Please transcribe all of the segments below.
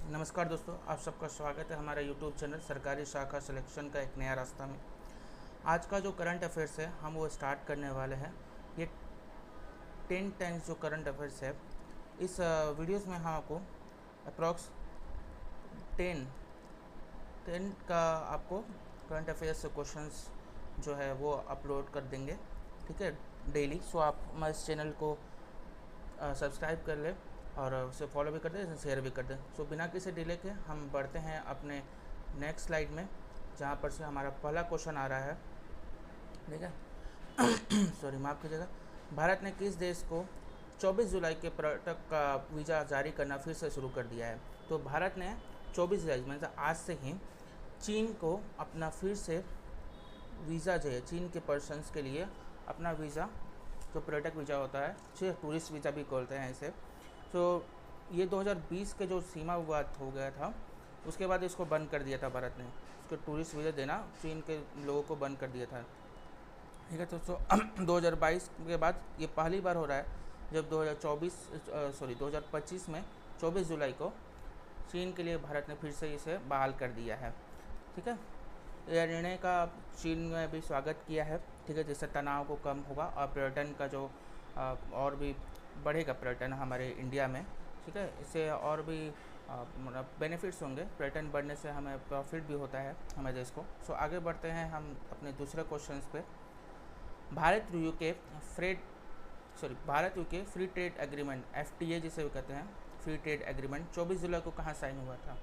नमस्कार दोस्तों, आप सबका स्वागत है हमारे YouTube चैनल सरकारी शाखा सिलेक्शन का एक नया रास्ता में। आज का जो करंट अफेयर्स है हम वो स्टार्ट करने वाले हैं। ये 10 टाइम्स जो करंट अफेयर्स है इस वीडियोस में हम आपको अप्रॉक्स 10 10 का आपको करंट अफेयर्स से क्वेश्चंस जो है वो अपलोड कर देंगे, ठीक है, डेली। सो आप हमारे इस चैनल को सब्सक्राइब कर लें और उसे फॉलो भी कर दें, शेयर भी कर दें। सो बिना किसी डिले के हम बढ़ते हैं अपने नेक्स्ट स्लाइड में, जहाँ पर से हमारा पहला क्वेश्चन आ रहा है, ठीक है। सॉरी, माफ़ कीजिएगा। भारत ने किस देश को 24 जुलाई के पर्यटक का वीज़ा जारी करना फिर से शुरू कर दिया है? तो भारत ने 24 जुलाई मतलब आज से ही चीन को अपना फिर से वीज़ा जो है, चीन के पर्सनस के लिए अपना वीज़ा, जो पर्यटक वीज़ा होता है, जो टूरिस्ट वीज़ा भी बोलते हैं इसे, तो ये 2020 के जो सीमा विवाद हो गया था उसके बाद इसको बंद कर दिया था भारत ने। उसको टूरिस्ट वीज़ा देना चीन के लोगों को बंद कर दिया था, ठीक है। तो 2022 के बाद ये पहली बार हो रहा है जब 2025 में 24 जुलाई को चीन के लिए भारत ने फिर से इसे बहाल कर दिया है, ठीक है। यह निर्णय का चीन ने भी स्वागत किया है, ठीक है, जिससे तनाव को कम होगा और पर्यटन का जो और भी बढ़ेगा पर्यटन हमारे इंडिया में, ठीक है। इससे और भी मतलब बेनिफिट्स होंगे। पर्यटन बढ़ने से हमें प्रॉफिट भी होता है हमारे देश को। सो आगे बढ़ते हैं हम अपने दूसरे क्वेश्चंस पे। Bharat UK free trade agreement, FTA जिसे भी कहते हैं, फ्री ट्रेड एग्रीमेंट 24 जुलाई को कहाँ साइन हुआ था?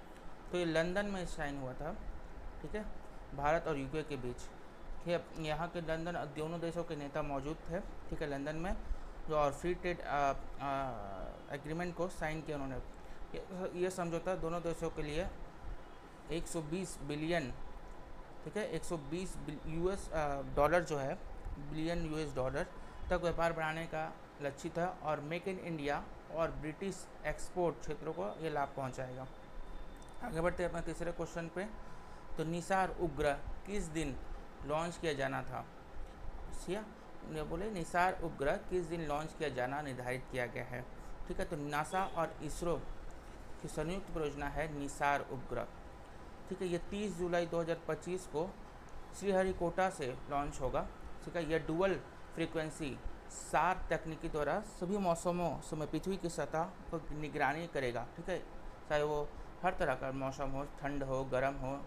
तो ये लंदन में साइन हुआ था, ठीक है, भारत और यूके के बीच। यहाँ के लंदन दोनों देशों के नेता मौजूद थे, ठीक है, लंदन में, जो और फ्री ट्रेड एग्रीमेंट को साइन किया उन्होंने। ये समझौता दोनों देशों के लिए 120 बिलियन, ठीक है, 120 US डॉलर जो है, बिलियन US डॉलर तक व्यापार बढ़ाने का लक्षित है और मेक इन इंडिया और ब्रिटिश एक्सपोर्ट क्षेत्रों को ये लाभ पहुंचाएगा। आगे बढ़ते हैं अपने तीसरे क्वेश्चन पे। तो निसार उपग्रह किस दिन लॉन्च किया जाना था? बोले निसार उपग्रह किस दिन लॉन्च किया जाना निर्धारित किया गया है, ठीक है। तो नासा और इसरो की संयुक्त परियोजना है निसार उपग्रह, ठीक है। ये 30 जुलाई 2025 को श्रीहरिकोटा से लॉन्च होगा, ठीक है। यह डुअल फ्रीक्वेंसी सार तकनीकी द्वारा सभी मौसमों में पृथ्वी की सतह पर निगरानी करेगा, ठीक है। चाहे वो हर तरह का मौसम हो, ठंड हो, गर्म हो,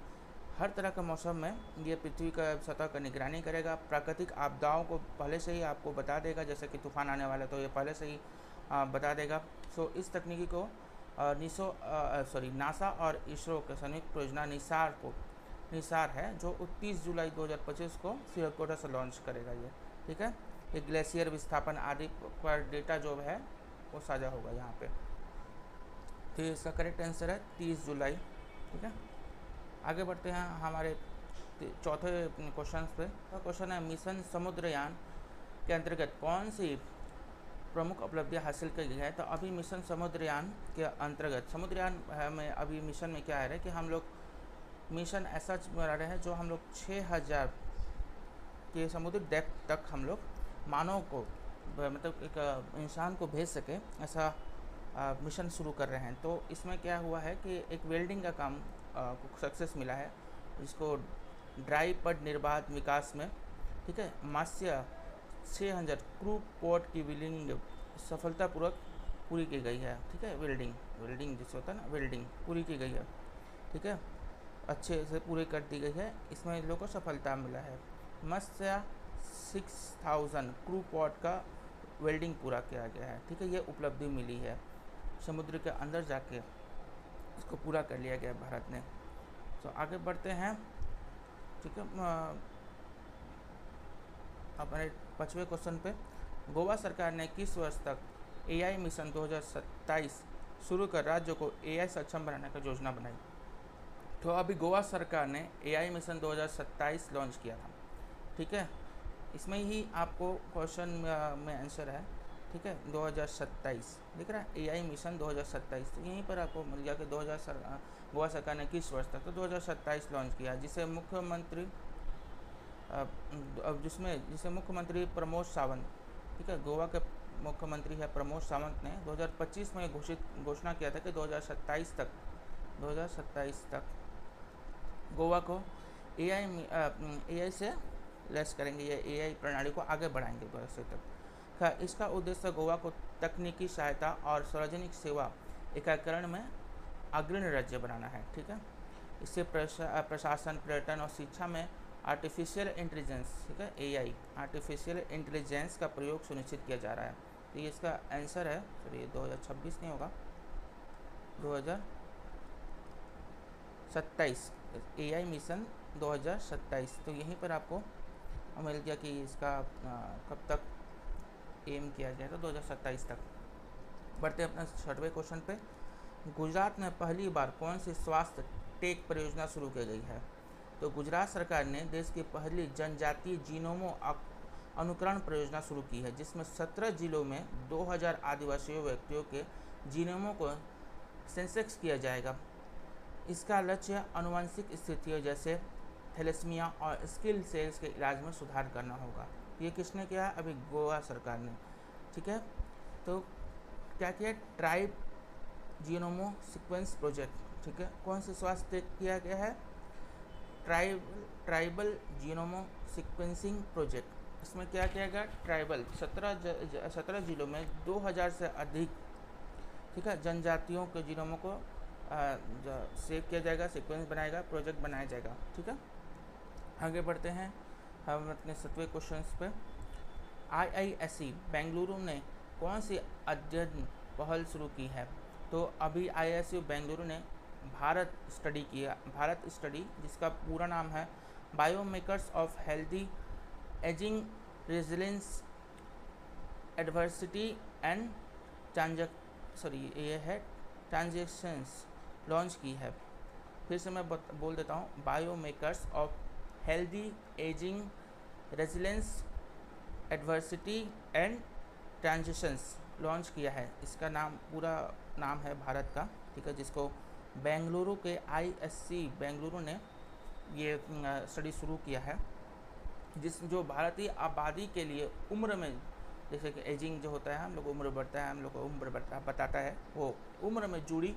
हर तरह के मौसम में ये पृथ्वी का सतह का निगरानी करेगा। प्राकृतिक आपदाओं को पहले से ही आपको बता देगा, जैसे कि तूफान आने वाला, तो ये पहले से ही बता देगा। सो इस तकनीकी को नासा और इसरो के संयुक्त परियोजना निसार है, जो 30 जुलाई 2025 को श्रीहरिकोटा से लॉन्च करेगा ये, ठीक है। ये ग्लेशियर विस्थापन आदि पर डेटा जो है वो साझा होगा यहाँ पे। तो इसका करेक्ट आंसर है 30 जुलाई, ठीक है। आगे बढ़ते हैं हमारे चौथे क्वेश्चन पे। तो क्वेश्चन है, मिशन समुद्रयान के अंतर्गत कौन सी प्रमुख उपलब्धियां हासिल की गई है? तो अभी मिशन समुद्रयान के अंतर्गत, समुद्रयान में अभी मिशन में क्या है कि हम लोग मिशन ऐसा बना रहे हैं जो हम लोग 6000 के समुद्री डेप्थ तक हम लोग मानव को, मतलब एक इंसान को भेज सके, ऐसा मिशन शुरू कर रहे हैं। तो इसमें क्या हुआ है कि एक वेल्डिंग का काम को सक्सेस मिला है, जिसको ड्राई पड निर्बाध विकास में, ठीक है, मत्स्य 6000 क्रू पोर्ट की वेल्डिंग सफलतापूर्वक पूरी की गई है, ठीक है। वेल्डिंग जिसे होता है ना, वेल्डिंग पूरी की गई है, ठीक है, अच्छे से पूरी कर दी गई है। इसमें इन लोगों को सफलता मिला है। मत्स्य 6000 क्रू पोर्ट का वेल्डिंग पूरा किया गया है, ठीक है, ये उपलब्धि मिली है। समुद्र के अंदर जाके इसको पूरा कर लिया गया भारत ने। तो आगे बढ़ते हैं, ठीक है, अपने 5वें क्वेश्चन पे। गोवा सरकार ने किस वर्ष तक AI मिशन 2027 शुरू कर राज्य को AI सक्षम बनाने का योजना बनाई? तो अभी गोवा सरकार ने AI मिशन 2027 लॉन्च किया था, ठीक है। इसमें ही आपको क्वेश्चन में आंसर है, ठीक है, 2027 दिख रहा है, AI मिशन 2027। तो यहीं पर आपको मिल गया कि गोवा सरकार ने किस वर्ष तक, तो 2027 लॉन्च किया, जिसे मुख्यमंत्री प्रमोद सावंत, ठीक है, गोवा के मुख्यमंत्री है प्रमोद सावंत ने 2025 में घोषणा किया था कि 2027 तक 2027 तक गोवा को एआई से लेस करेंगे, ये एआई प्रणाली को आगे बढ़ाएंगे 2027 तक। इसका उद्देश्य गोवा को तकनीकी सहायता और सार्वजनिक सेवा एकीकरण में अग्रणी राज्य बनाना है। ठीक है, इससे प्रशासन, पर्यटन और शिक्षा में आर्टिफिशियल इंटेलिजेंस, ठीक है, एआई आर्टिफिशियल इंटेलिजेंस का प्रयोग सुनिश्चित किया जा रहा है। तो ये इसका आंसर है, सॉरी 2026 नहीं होगा, 2027 एआई मिशन 2027। तो यहीं पर आपको मिल गया कि इसका कब तक एम किया जाएगा, 2027 तक। बढ़ते अपने 6वें क्वेश्चन पे। गुजरात में पहली बार कौन सी स्वास्थ्य टेक परियोजना शुरू की गई है? तो गुजरात सरकार ने देश की पहली जनजातीय जीनोमो अनुकरण परियोजना शुरू की है, जिसमें 17 जिलों में 2000 आदिवासी व्यक्तियों के जीनोमों को सेंसेक्स किया जाएगा। इसका लक्ष्य आनुवंशिक स्थितियों जैसे थैलेसीमिया और स्किल सेल्स के इलाज में सुधार करना होगा। ये किसने किया है? अभी गोवा सरकार ने। ठीक है, तो क्या किया? Tribe genome sequence project. ठीक है, कौन से स्वास्थ्य किया गया है? Tribal genome sequencing project. इसमें क्या किया गया? ट्राइबल 17 जिलों में 2000 से अधिक, ठीक है, जनजातियों के जीनोमो को सेव किया जाएगा, सीक्वेंस बनाएगा, प्रोजेक्ट बनाया जाएगा। ठीक है, आगे बढ़ते हैं हम अपने 7वें क्वेश्चन पे। IISc बेंगलुरु ने कौन सी अध्ययन पहल शुरू की है? तो अभी IISc बेंगलुरु ने भारत स्टडी, जिसका पूरा नाम है biomarkers of healthy ageing resilience adversity and transactions launch की है। फिर से मैं बोल देता हूँ, biomarkers of healthy ageing resilience adversity and transactions launch किया है। इसका नाम, पूरा नाम है भारत का, ठीक है, जिसको बेंगलुरु के IISc बेंगलुरु ने ये स्टडी शुरू किया है, जो भारतीय आबादी के लिए उम्र में, जैसे कि एजिंग जो होता है, हम लोग उम्र बढ़ता है, हम लोग को उम्र बताता है, वो उम्र में जुड़ी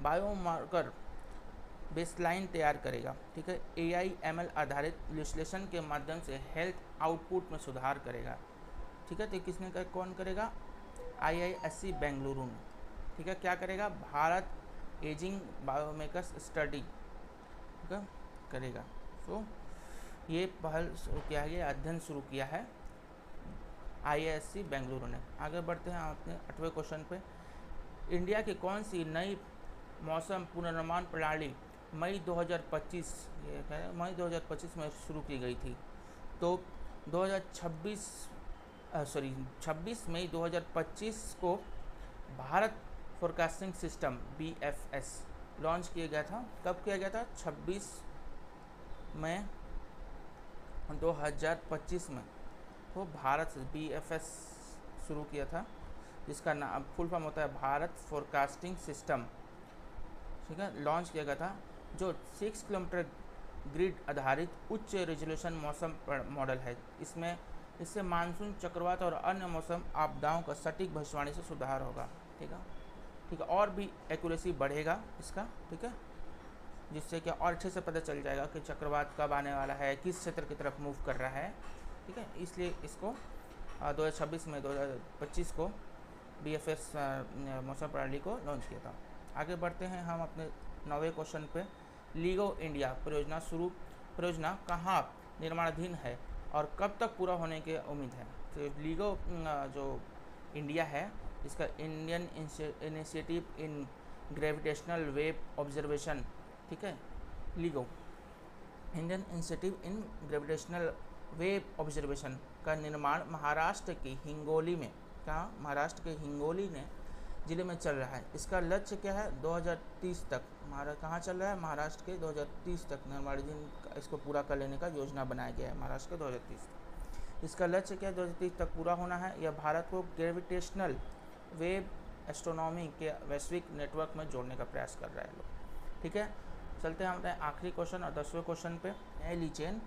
बायोमार्कर बेसलाइन तैयार करेगा। ठीक है, AI/ML आधारित विश्लेषण के माध्यम से हेल्थ आउटपुट में सुधार करेगा। ठीक है, तो किसने कर, कौन करेगा? IISc बेंगलुरु ने। ठीक है, क्या करेगा? भारत एजिंग बायोमेकर्स स्टडी, ठीक है, करेगा। तो ये पहल किया गया, अध्ययन शुरू किया है IISc बेंगलुरु ने। आगे बढ़ते हैं अपने 8वें क्वेश्चन पे। इंडिया की कौन सी नई मौसम पुनर्निर्माण प्रणाली मई 2025 में शुरू की गई थी? तो 26 मई 2025 को Bharat forecasting system BFS launch किया गया था। कब किया गया था? 26 मई 2025 में तो भारत BFS शुरू किया था, जिसका नाम फुल फॉर्म होता है भारत फोरकास्टिंग सिस्टम। ठीक है, लॉन्च किया गया था, जो 6 किलोमीटर ग्रिड आधारित उच्च रेजोल्यूशन मौसम मॉडल है। इससे मानसून, चक्रवात और अन्य मौसम आपदाओं का सटीक भविष्यवाणी से सुधार होगा। ठीक है, और भी एक्यूरेसी बढ़ेगा इसका। ठीक है, जिससे कि और अच्छे से पता चल जाएगा कि चक्रवात कब आने वाला है, किस क्षेत्र की तरफ मूव कर रहा है। ठीक है, इसलिए इसको 2026 में 2025 को BFS मौसम प्रणाली को लॉन्च किया था। आगे बढ़ते हैं हम अपने 9वें क्वेश्चन पे। लीगो इंडिया परियोजना कहाँ निर्माणाधीन है और कब तक पूरा होने की उम्मीद है? तो लीगो जो इंडिया है, इसका Indian initiative in gravitational wave observation, ठीक है, LIGO Indian institute in gravitational wave observation का निर्माण महाराष्ट्र के हिंगोली में, महाराष्ट्र के हिंगोली ने जिले में चल रहा है। इसका लक्ष्य क्या है? 2030 तक कहाँ चल रहा है? महाराष्ट्र के 2030 तक निर्माणाधीन, इसको पूरा कर लेने का योजना बनाया गया है महाराष्ट्र के 2030। इसका लक्ष्य क्या है? 2030 तक पूरा होना है। यह भारत को ग्रेविटेशनल वेव एस्ट्रोनॉमी के वैश्विक नेटवर्क में जोड़ने का प्रयास कर रहा है लोग। ठीक है, चलते हैं हमारे आखिरी क्वेश्चन और 10वें क्वेश्चन पे। एलिचेन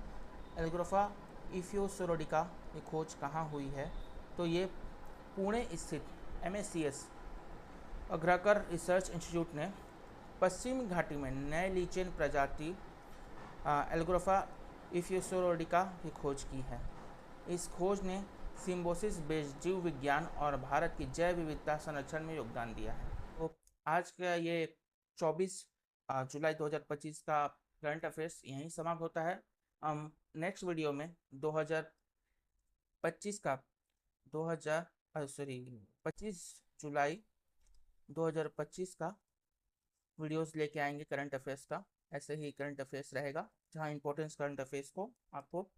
एल्ग्रोफा इफियोसोरोडिका की खोज कहाँ हुई है? तो ये पुणे स्थित MACS अग्रकर रिसर्च इंस्टीट्यूट ने पश्चिमी घाटी में नए लीचेन प्रजाति एल्ग्रोफा इफ्यूसोरोडिका की खोज की है। इस खोज ने सिम्बोसिस बेस्ड जीव विज्ञान और भारत की जैव विविधता संरक्षण में योगदान दिया है। तो आज का ये 24 जुलाई 2025 का करंट अफेयर्स यहीं समाप्त होता है। हम नेक्स्ट वीडियो में 2025 का 25 जुलाई 2025 का वीडियोस लेके आएंगे करंट अफेयर्स का। ऐसे ही करंट अफेयर्स रहेगा जहां इंपॉर्टेंस करंट अफेयर्स को आपको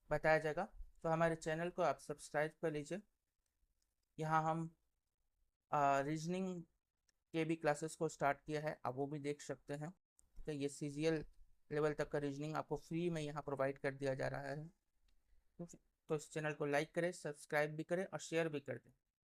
बताया जाएगा। तो हमारे चैनल को आप सब्सक्राइब कर लीजिए। यहाँ हम रीजनिंग के भी क्लासेस को स्टार्ट किया है, आप वो भी देख सकते हैं। तो ये CGL लेवल तक का रीजनिंग आपको फ्री में यहाँ प्रोवाइड कर दिया जा रहा है। तो इस चैनल को लाइक करें, सब्सक्राइब भी करें और शेयर भी कर दें।